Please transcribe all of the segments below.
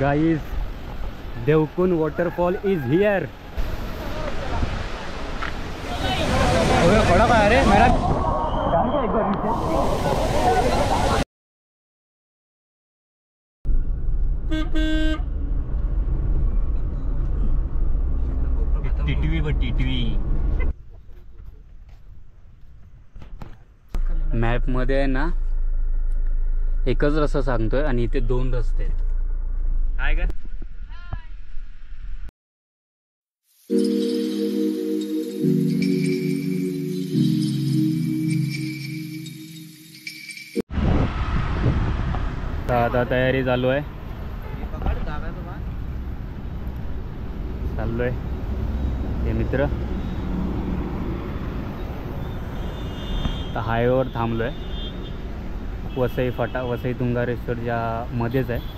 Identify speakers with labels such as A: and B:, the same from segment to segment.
A: Guys, Devkund waterfall is here. बड़ा है रे मेरा। टिटवी मॅप मध्ये आहे ना, एकच रस्ता सांगतोय आणि इथे 2 रस्ते आहेत। हाय का? आता तयारी चालू आहे, चाललोय हे मित्र। हायवेवर थांबलोय, वसई फाटा, वसई तुंगारेश्वरच्या मध्येच आहे।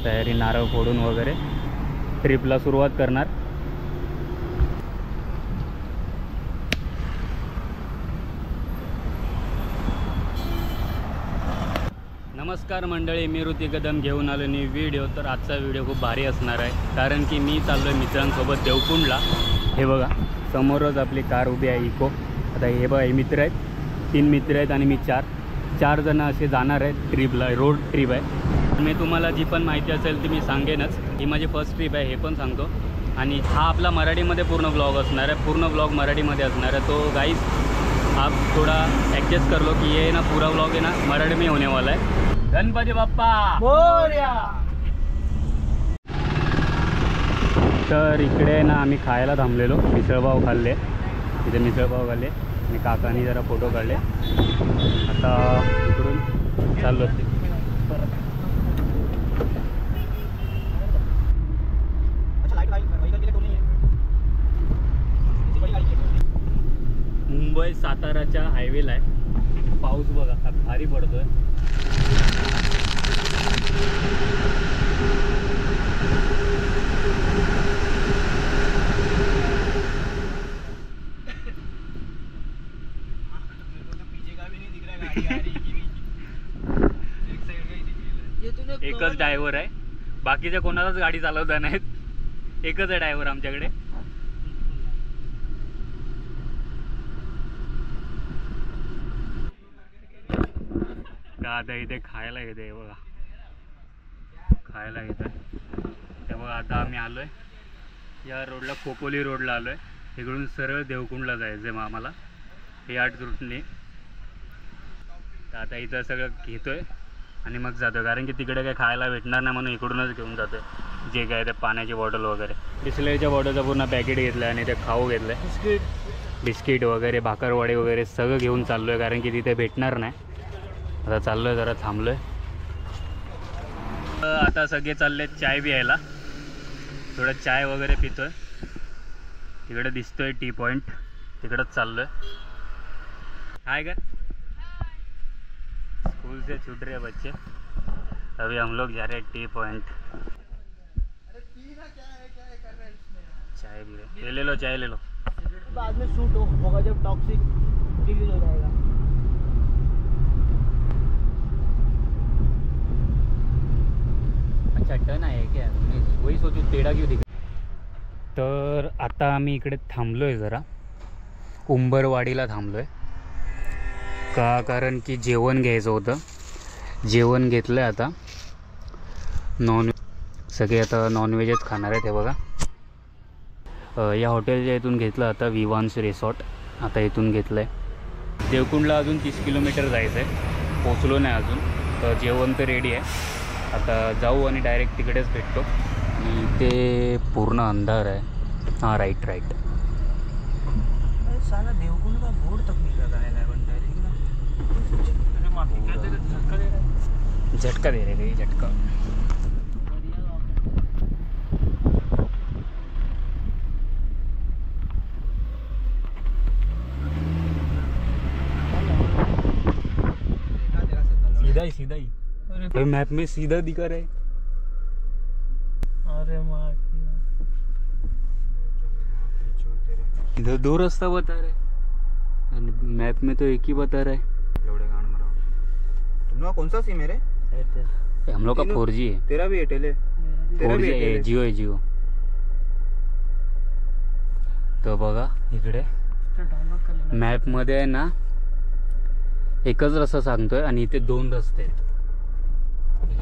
A: तयारी, नारळ फोडून वगैरे ट्रिपला सुरुवात करणार। नमस्कार मंडळी, मी ऋतिक कदम घेऊन आलो न्यू व्हिडिओ। तर आजचा व्हिडिओ खूप भारी असणार आहे, कारण की मी चाललोय मित्रांसोबत देवकुंडला। हे बघा समोरच आपली कार उभी आहे, इको। आता हे बघा, हे मित्र आहेत, 3 मित्र आहेत आणि मी 4 जण असे जाणार आहेत ट्रिपला। रोड ट्रिप आहे। मी तुम्हाला जी पण माहिती असेल ती मी सांगेनच। ही माझी फर्स्ट ट्रिप आहे हे पण सांगतो। आणि हा आपला मराठीमध्ये पूर्ण ब्लॉग असणार आहे, पूर्ण ब्लॉग मराठीमध्ये असणार है। तो गाइस आप थोड़ा एडजस्ट कर लो कि ये ना पूरा ब्लॉग है ना मराठी में होने वाला है। गणपती बाप्पा मोरया। तर इकडे ना आम्ही खायला थांबलेलो, मिसळपाव खाल्ले। इथे मिसळपाव खाल्ले आणि काकांनी जरा फोटो काढले। आता इकडून चाललो परत। मुंबई साताराच्या हायवेला आहे। पाऊस बघा भारी पडतोय। एकच ड्रायव्हर आहे, बाकीच्या कोणालाच गाडी चालवता नाहीत। एकच आहे ड्रायव्हर आमच्याकडे। आता इथे खायला घेते बघा, खायला घेतोय ते बघा। आता आम्ही आलोय या रोडला, खोपोली रोडला आलोय। इकडून सरळ देवकुंडला जायचं आहे आम्हाला, हे 8 रूटने। तर आता इथं सगळं घेतोय आणि मग जातोय, कारण की तिकडे काही खायला भेटणार नाही म्हणून इकडूनच घेऊन जातोय। जे काय ते पाण्याची बॉटल वगैरे, बिस्लरीच्या बॉटलचं पूर्ण पॅकेट घेतलं आणि ते खाऊ घेतलं, बिस्किट वगैरे, भाकरवडे वगैरे सगळं घेऊन चाललोय, कारण की तिथे भेटणार नाही। आता चाललोय, जरा थांबलोय। आता सगळे चालले चाय प्यायला, थोडं चाय वगैरे पितोय। तिकडे दिसतोय टी पॉइंट, तिकडंच चाललोय। हाय का? स्कूल से छूट रहे बच्चे, अभी हम लोग जा रहे हैं टी पॉइंट। चाय भी ले लो, चाय ले लो।
B: बाद में शूट होगा जब टॉक्सिक रिलीज हो जाएगा।
A: अच्छा टन आहे क्या? वही सोचू टेढ़ा क्यों दिख। तर आता आम्ही इकडे थांबलोय, जरा उंबरवाडीला थांबलोय का, कारण की जेवण घ्यायचं होतं। जेवण घेतलं आता, सगळे आता नॉनव्हेजच खाणार आहेत। हे बघा, या हॉटेलच्या इथून घेतलं आता, विवान्स रिसॉर्ट। आता इथून घेतलं आहे। देवकुंडला अजून 30 किलोमीटर जायचं आहे, पोचलो नाही अजून। तर जेवण तर रेडी आहे, आता जाऊ आणि डायरेक्ट तिकडेच भेटतो। आणि ते पूर्ण अंधार आहे। हाँ राइट।
B: साला देवकुंड का बोर्ड तक नहीं लगा है,
A: झटका दे रहे थे, झटका। सीधा ही मैप में सीधा दिखा रहा है।
B: अरे माँ
A: इधर 2 रास्ता बता रहा है, मैप में तो एक ही बता रहा है।
B: तुम लोग कौन सा सिम है रे?
A: हम लोग का 4G है।
C: तेरा भी एयरटेल है? तेरा
A: 4G
C: भी
A: आहे,
C: एयरटेल
A: जिओ आहे जिओ। तर बघा इकडे मॅप मध्ये आहे ना एकच रस्ता सांगतोय आणि इथे 2 रस्ते आहेत,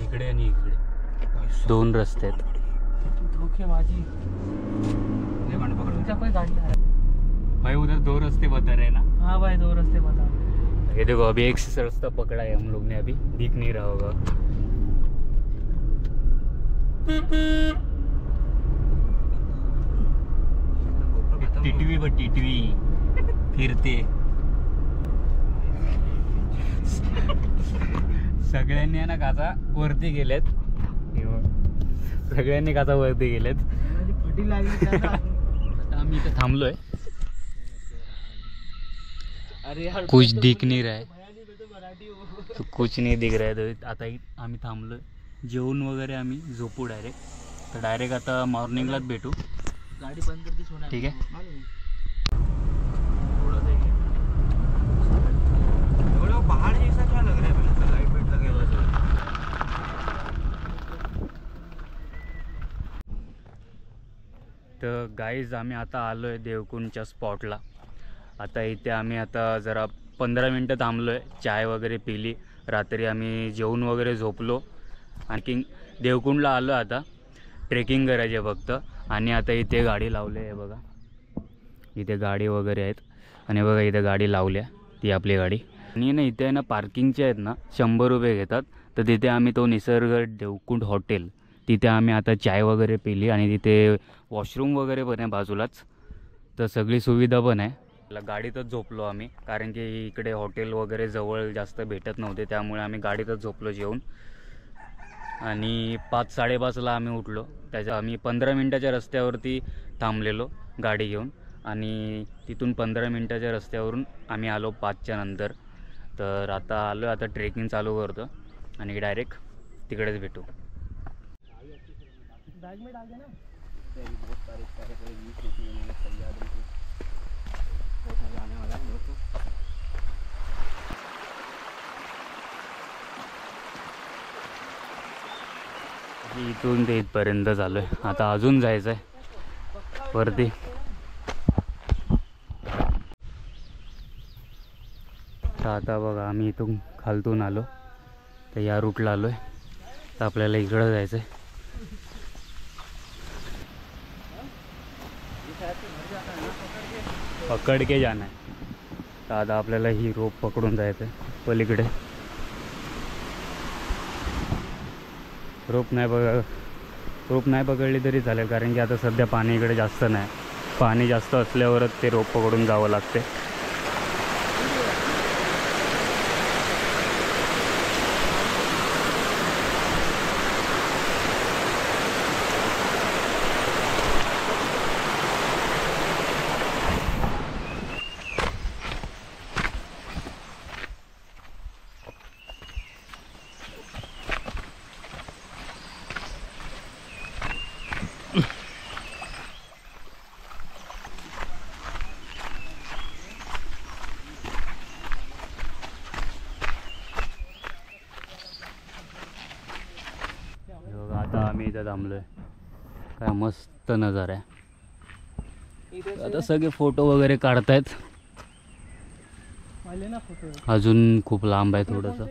A: इकडे आणि इकडे 2 रस्ते आहेत।
B: धोखेबाजी
C: ले गाड़ी पकड़ ले।
B: क्या कोई गाड़ी आ रहा
A: भाई उधर 2 रास्ते बता रहे हैं ना।
B: है? हाँ भाई 2 रास्ते बता।
A: ये देखो अभी एक रास्ता पकड़ा है हम लोग ने, अभी दिख नहीं रहा होगा। टिटवी ब टिटवी फिरते। सगळ्यांनी आहे ना काचा वरती गेलेत, सगळ्यांनी काचा वरती गेलेत।
B: फटी लागली त्याला।
A: आता आम्ही इथे थांबलोय,
B: अरे यार
A: कुछ दिख नहीं रहा है, तो कुछ नहीं दिख रहा है। तो आता आम्ही थांबलोय, जेवून वगैरे आम्ही झोपू डायरेक्ट। तर डायरेक्ट आता मॉर्निंगलाच भेटू,
B: गाड़ी बंद कर दी सोना।
A: ठीक है।
C: थोड़ा पहाड़ जैसा क्या लग रहा है? पहले से लाइट वेट लगे हुए हैं।
A: तर गाईज आम्ही आता आलोय देवकुंडच्या स्पॉटला। आता इथे आम्ही आता जरा 15 मिनटं थांबलोय, चाय वगैरे पिली, रात्री आम्ही जेवून वगैरे झोपलो। आणखी देवकुंडला आलो, आता ट्रेकिंग करायचे फक्त। आणि आता इथे गाडी लावली आहे बघा, इथे गाडी वगैरे आहेत आणि बघा इथे गाडी लावल्या, ती आपली गाडी। आणि ना इथे आहे ना पार्किंगचे आहेत ना 100 रुपये घेतात। तर तिथे आम्ही तो निसर्ग देवकुंड हॉटेल, तिथे आम्ही आता चाय वगैरे पिली आणि तिथे वॉशरूम वगैरे पण आहे बाजूलाच, तर सगळी सुविधा पण आहे। गाडीतच झोपलो आम्ही, कारण की इकडे हॉटेल वगैरे जवळ जास्त भेटत नव्हते, त्यामुळे आम्ही गाडीतच झोपलो जेवून। आणि 5-5:30ला आम्ही उठलो। त्याच्या आम्ही 15 मिनटाच्या रस्त्यावरती थांबलेलो गाडी घेऊन, आणि तिथून 15 मिनटाच्या रस्त्यावरून आम्ही आलो 5च्या नंतर। तर आता आलो, आता ट्रेकिंग चालू करतो आणि डायरेक्ट तिकडेच भेटू।
B: बैग में डाल देना।
C: बहुत सारे व्यूज देखने को मिले, सैयाद उनको बहुत मजा आने वाला है हम लोग को।
A: इथून ते इथपर्यंत झालोय, आता अजून जायचं आहे वरती। तर आता बघा आम्ही इथून खालतून आलो, तर या रूटला आलोय, तर आपल्याला इकडं जायचं आहे। पकड़ के जाना है, तर आता आपल्याला ही रोप पकडून जायचं आहे पलीकडे। रोप नाही पकडली तरी चालेल, कारण की आता सध्या पाणी इकडे जास्त नाही, पाणी जास्त असल्यावरच ते रोप पकडून जावं लागते। आता आम्ही इथं थांबलोय, काय मस्त नजारा आहे। आता सगळे फोटो वगैरे काढतायत, अजून खूप लांब आहे थोडंसं।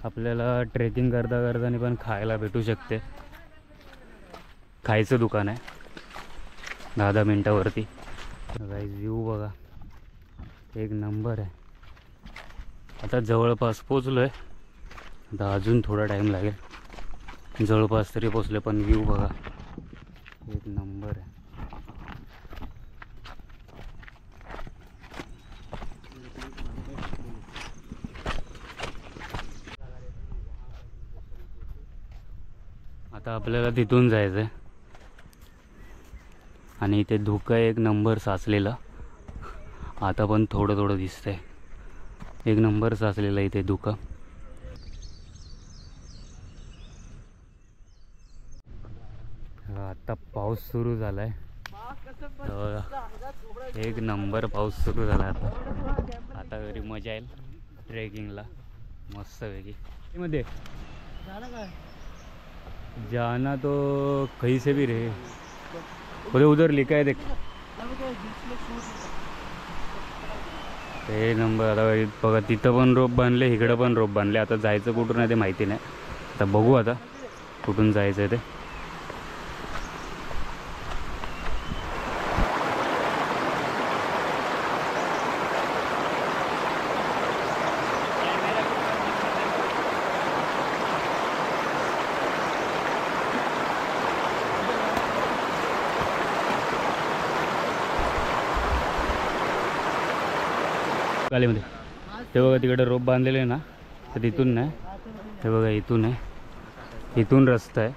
A: आपल्याला ट्रेकिंग करता करताना पण खायला भेटू शकते, खायचं दुकान आहे 10-10 मिनटावरती। व्ह्यू बघा एक नंबर आहे। आता जवळपास पोचलोय, आता अजून थोडा टाईम लागेल, जवळपास तरी पोचले, पण व्ह्यू बघा एक नंबर आहे। आता आपल्याला तिथून जायचं आहे, आणि इथे धुकं एक नंबर साचलेलं, आता पण थोडं थोडं दिसतंय, एक नंबर साचलेलं इथे धुकं। आता पाऊस सुरू झालाय, एक नंबर पाऊस सुरू झाला। आता घरी मजा येईल ट्रेकिंगला मस्तपैकी। मध्ये
B: जाना का है?
A: जाना तो कहीं से भी रहे, उधर उधर लिखा है देख.
B: अबे काय बीच में शूट
A: ते नंबर आता बघा, तिथं पण रोप बांधले, इकडं पण रोप बांधले. आता जायचं कुठून आहे ते माहिती नाही. आता बघू आता कुठून जायचं आहे ते. गालीमध्ये ते बघा तिकडे रोप बांधलेले आहे ना, तर तिथून नाही, हे बघा इथून आहे, इथून रस्ता आहे.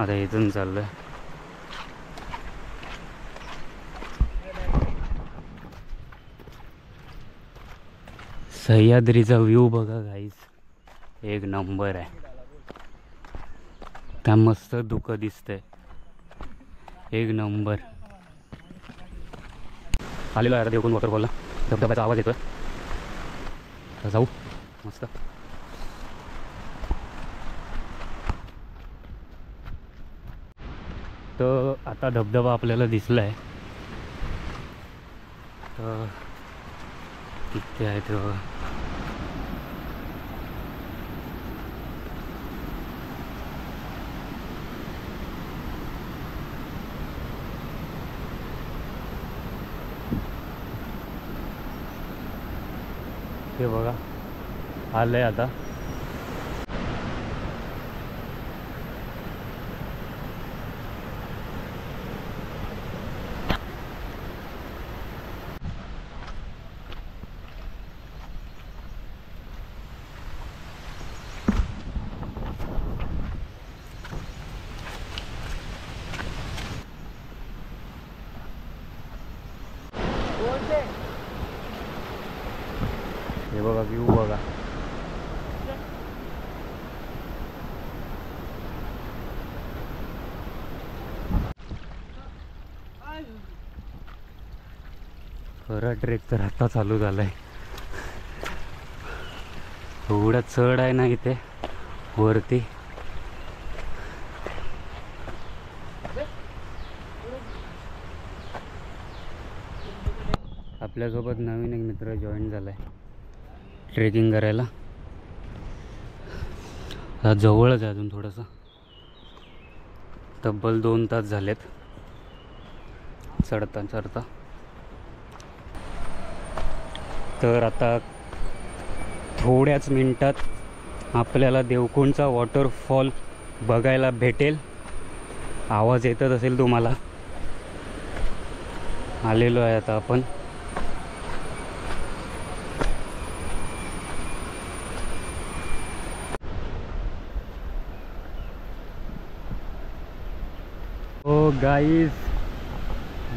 A: आता इथून चाललं आहे. सह्याद्रीचा व्ह्यू बघा गाईस, एक नंबर आहे. त्या मस्त धुकं दिसतंय, एक नंबर. आलेलो आहे आता देवकुंड वॉटरफॉलला. धबधब्याचा आवाज येतोय. आता जाऊ मस्त. तर आता धबधबा आपल्याला दिसला आहे. तर किती आहे ते बघा. हे बघा आलंय आता. हे बघा व्ह्यू बघा. खरा ट्रेक तर आता चालू झालाय. एवढा चढ आहे ना इथे वरती. आपल्यासोबत नवीन एक मित्र जॉईन झालाय ट्रेकिंग करायला. आता जवळच आहे अजून थोडंसं, तब्बल 2 तास झालेत चढता चढता. तर आता थोड्याच मिनटात आपल्याला देवकुंडचा वॉटरफॉल बघायला भेटेल. आवाज येतच असेल तुम्हाला. आलेलो आहे आता आपण. Oh guys,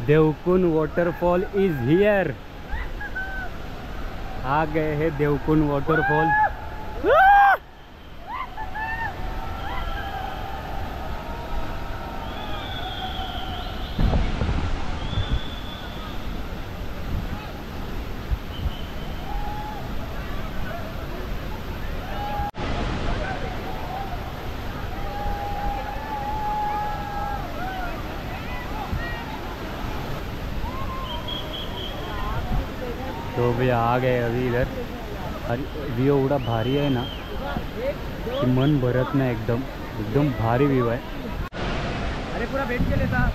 A: Devkund waterfall is here. आ गए हैं देवकुंड वाटरफॉल. तो भी आ गए अभी इधर. व्यू एवढा भारी आहे ना की मन भरत नाही. एकदम एकदम भारी व्यू आहे.
B: अरे पूरा बैठ के लेता.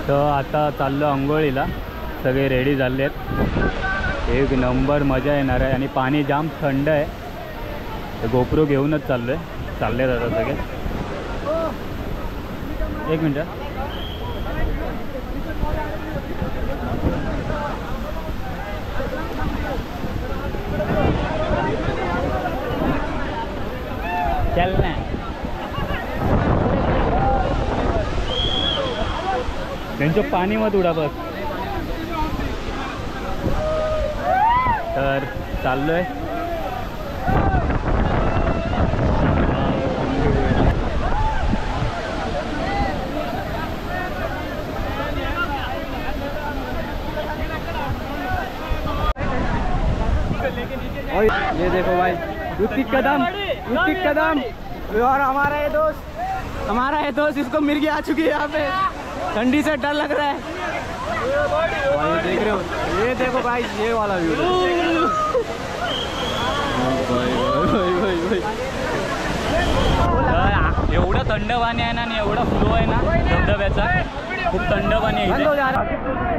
A: तर आता चाललो आंघोळीला. सगळे रेडी झाले आहेत. एक नंबर मजा येणार आहे. आणि पाणी जाम थंड आहे. तर गोप्रो घेऊनच चाललो आहे. चालले जातात सगळे. एक मिनटं. चल ना. त्यांच्या पाणीमध्ये उडा बस. तर चाललोय.
C: ये देखो भाई ऋतिक कदम, ऋतिक कदम और हमारा ये दोस्त इसको मिर्गी आ चुकी है यहाँ पे. ठंडी से डर लग रहा है भाई. देख रहे हो, ये देखो भाई ये वाला व्यू.
A: एवढं थंड पाणी आहे ना आणि एवढा फ्लो आहे ना धबधब्याचा. खूप थंड पाणी आहे इथे.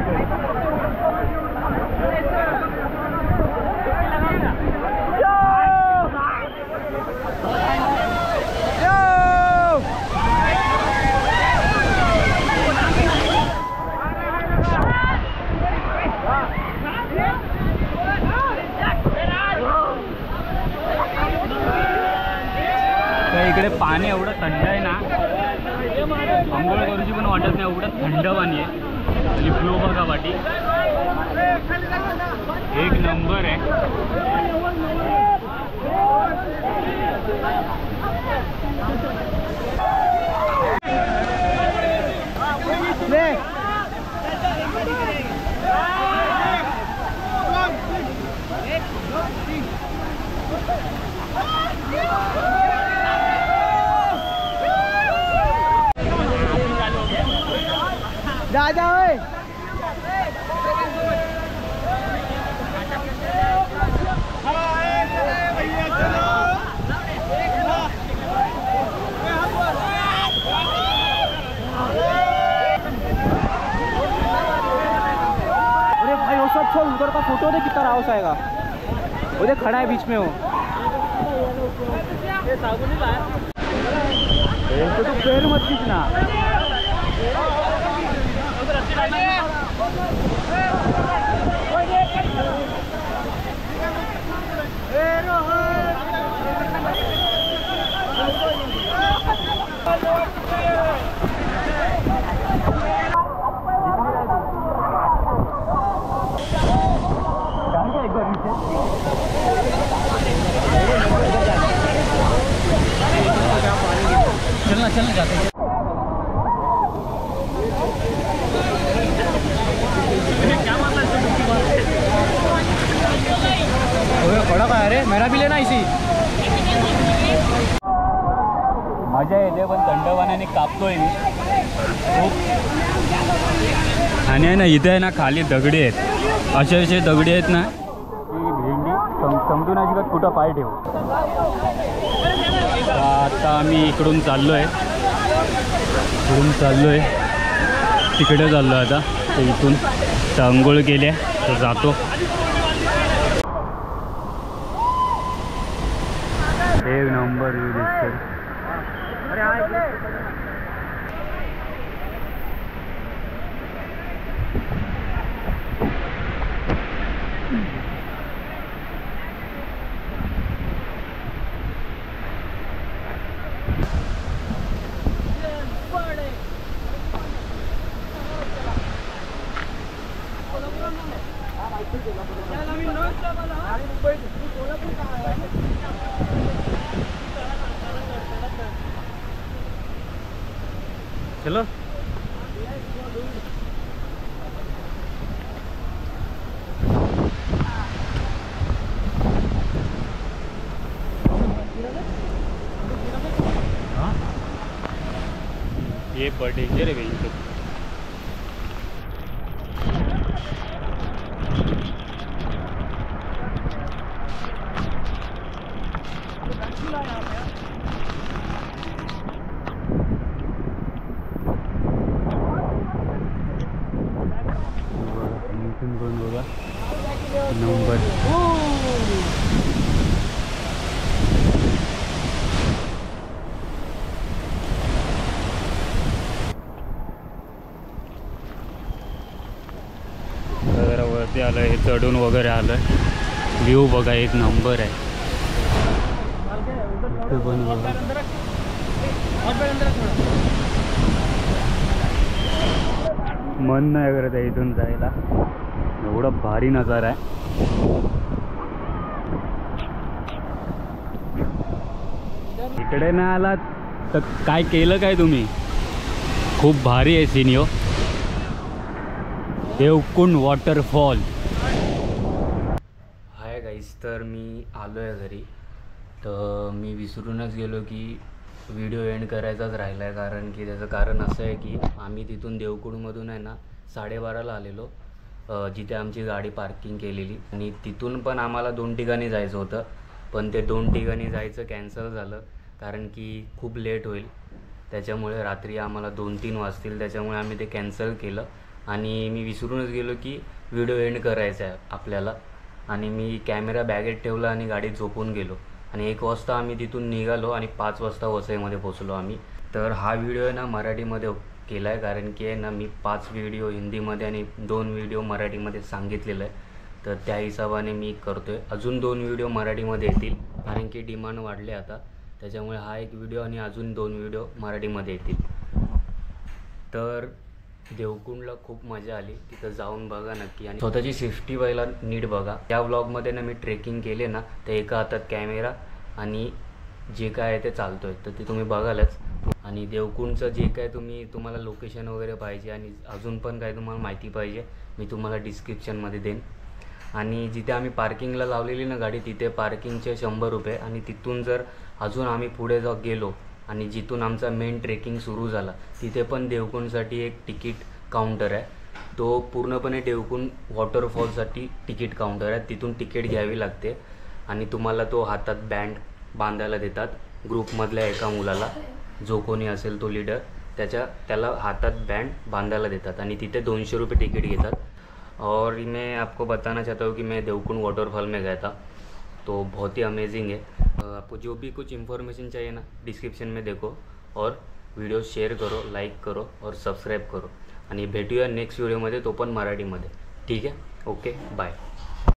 A: इकडे पाणी एवढं थंड आहे ना, आंघोळ करूची पण वाटत नाही. एवढं थंड पाणी आहे आणि फ्लो बघा वाटी एक नंबर आहे.
C: जा ओए. अरे भाई वो सब छोड़, उधर का फोटो दे कितना राउस आएगा. वो देख खड़ा है बीच में वो.
A: तो पैर मत खींचना. चलना चलना जाते हैं.
C: खड़ा का अरे मेरा भी लेना इसी.
A: मजा येते पण थंड पाण्याने कापतोय मी खूप. आणि आहे ना इथे आहे ना खाली दगडी आहेत. असे दगडी आहेत ना की भेंडी समजून अजिबात कुठं पाय ठेवू. आता आम्ही इकडून चाललोय तिकडे चाललो आता. तर इथून तर आंघोळ केल्या तर जातो. एक नंबर व्ह्यू दिसतोय. चलो ये बर्थडे है भाई. नंबर जरा वरती आलं हे चढून वगैरे आलं. व्ह्यू बघा एक नंबर आहे. पण बघा मन नाही करत आहे इथून जायला, एवढा भारी नजारा आहे. इकडे नाही आलात तर काय केलं काय तुम्ही. खूप भारी आहे सीनियो. देवकुंड वॉटरफॉल. हाय गाईस, तर मी आलो आहे घरी. तर मी विसरूनच गेलो की व्हिडिओ एंड करायचाच राहिला आहे, कारण की त्याचं कारण असं आहे की आम्ही तिथून देवकुंडमधून आहे ना 12:30ला आलेलो, जिथे आमची गाडी पार्किंग केलेली. आणि तिथून पण आम्हाला 2 ठिकाणी जायचं होतं, पण ते 2 ठिकाणी जायचं कॅन्सल झालं कारण की खूप लेट होईल. त्याच्यामुळे रात्री आम्हाला 2-3 वाजतील, त्याच्यामुळे आम्ही ते कॅन्सल केलं. आणि मी विसरूनच गेलो की व्हिडिओ एंड करायचा आहे आपल्याला. आणि मी कॅमेरा बॅगेत ठेवला आणि गाडीत झोपून गेलो. आणि 1 वाजता आम्ही तिथून निघालो आणि 5 वाजता वसईमध्ये पोचलो आम्ही. तर हा व्हिडिओ आहे ना मराठीमध्ये केला आहे, कारण की आहे ना मी 5 व्हिडिओ हिंदीमध्ये आणि 2 व्हिडिओ मराठीमध्ये सांगितलेलं आहे. तर त्या हिशोबाने मी करतो आहे. अजून 2 व्हिडिओ मराठीमध्ये येतील, कारण की डिमांड वाढले आता. त्याच्यामुळे हा एक व्हिडिओ आणि अजून 2 व्हिडिओ मराठीमध्ये येतील. तर देवकुंडला खूप मजा आली, तिथं जाऊन बघा नक्की आणि स्वतःची सेफ्टी व्हायला नीट बघा. त्या व्लॉगमध्ये ना मी ट्रेकिंग केले ना, तर एका हातात कॅमेरा आणि जे काय आहे ते चालतो आहे, तर ते तुम्ही बघालच. आणि देवकुंडचं जे काय तुम्हाला लोकेशन वगैरे पाहिजे आणि अजून पण काय तुम्हाला माहिती पाहिजे, मी तुम्हाला डिस्क्रिप्शनमध्ये देईन. आणि जिथे आम्ही पार्किंगला लावलेली ना गाडी, तिथे पार्किंगचे 100 रुपये. आणि तिथून जर अजून आम्ही पुढे गेलो आणि जिथून आमचा मेन ट्रेकिंग सुरू झाला, तिथे पण देवकुंडसाठी एक तिकीट काउंटर आहे. तो पूर्णपणे देवकुंड वॉटरफॉलसाठी तिकीट काउंटर आहे. तिथून तिकीट घ्यावी लागते आणि तुम्हाला तो हातात बँड बांधायला देतात. ग्रुपमधल्या एका मुलाला, जो कोणी असेल तो लीडर, त्याला हातात बँड बांधायला देतात आणि तिथे 200 रुपये टिकट घेतात. और मैं आपको बताना चाहता हूँ कि मैं देवकुंड वाटरफॉल में गया था, तो बहुत ही अमेजिंग है. आपको जो भी कुछ इन्फॉर्मेशन चाहिए ना, डिस्क्रिप्शन में देखो और व्हिडिओ शेअर करो, लाईक करो और सबस्क्राईब करो. आणि भेटूया नेक्स्ट व्हिडिओमध्ये, तो पण मराठीमध्ये. ठीक आहे, ओके, बाय.